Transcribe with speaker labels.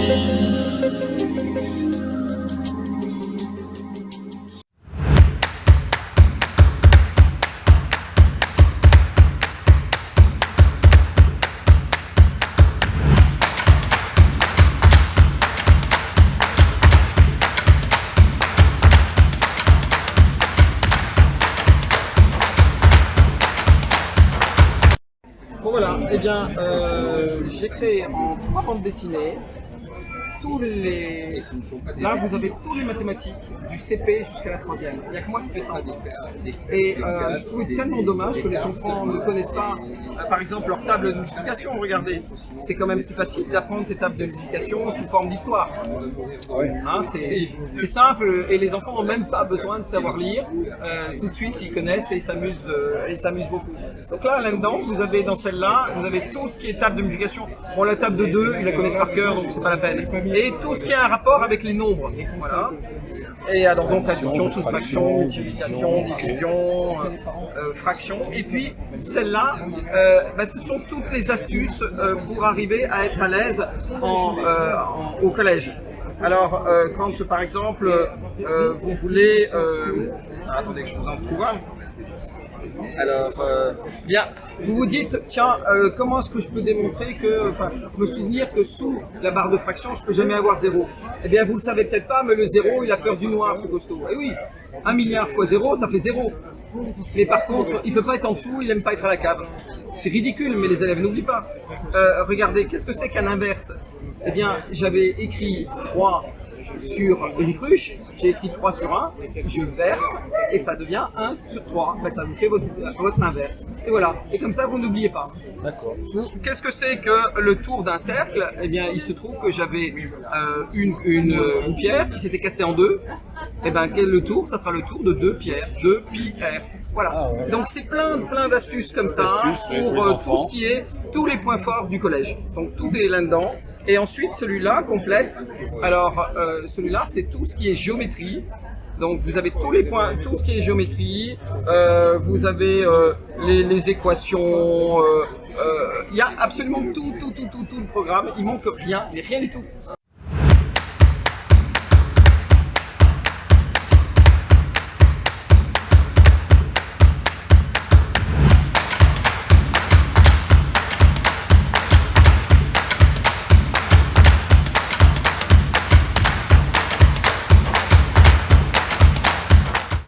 Speaker 1: Bon voilà, eh bien, j'ai créé en 3 bandes dessinées tous les... Là, vous avez tous les mathématiques du CP jusqu'à la 3e. Il n'y a que moi qui fais ça. Et je trouve tellement dommage que les enfants ne connaissent pas, par exemple, leur table de multiplication. Regardez, c'est quand même plus facile d'apprendre ces tables de multiplication sous forme d'histoire. Hein, c'est simple et les enfants n'ont même pas besoin de savoir lire. Tout de suite, ils connaissent et ils s'amusent beaucoup. Donc là-dedans, vous avez dans celle-là, vous avez tout ce qui est table de multiplication. Bon, la table de 2, ils la connaissent par cœur, donc c'est pas la peine. Et tout ce qui a un rapport avec les nombres. Voilà. Et alors donc addition, soustraction, multiplication, division, fraction. Et puis celle-là, ce sont toutes les astuces pour arriver à être à l'aise au collège. Alors quand par exemple vous voulez... attendez que je vous en trouve un. Alors, bien, vous vous dites, tiens, comment est-ce que je peux démontrer que, me souvenir que sous la barre de fraction, je peux jamais avoir 0. Eh bien, vous le savez peut-être pas, mais le 0, il a peur du noir, ce costaud. Eh oui, 1 milliard fois 0, ça fait 0. Mais par contre, il peut pas être en dessous, il aime pas être à la cave. C'est ridicule, mais les élèves n'oublient pas. Regardez, qu'est-ce que c'est qu'un inverse? Eh bien, j'avais écrit 3 sur une cruche, j'ai écrit 3 sur 1, je verse et ça devient 1 sur 3. Ben, ça vous fait votre inverse. Et voilà. Et comme ça, vous n'oubliez pas. D'accord. Qu'est-ce que c'est que le tour d'un cercle? Eh bien, il se trouve que j'avais une pierre qui s'était cassée en deux. Et bien, le tour, ça sera le tour de 2 pierres. 2 pierres. Voilà. Ah ouais. Donc c'est plein d'astuces comme ça pour tout ce qui est tous les points forts du collège. Donc tout est là-dedans. Et ensuite celui-là complète. Alors celui-là c'est tout ce qui est géométrie. Donc vous avez tous les points, tout ce qui est géométrie. Vous avez les équations. Il y a absolument tout le programme. Il manque rien, mais rien du tout.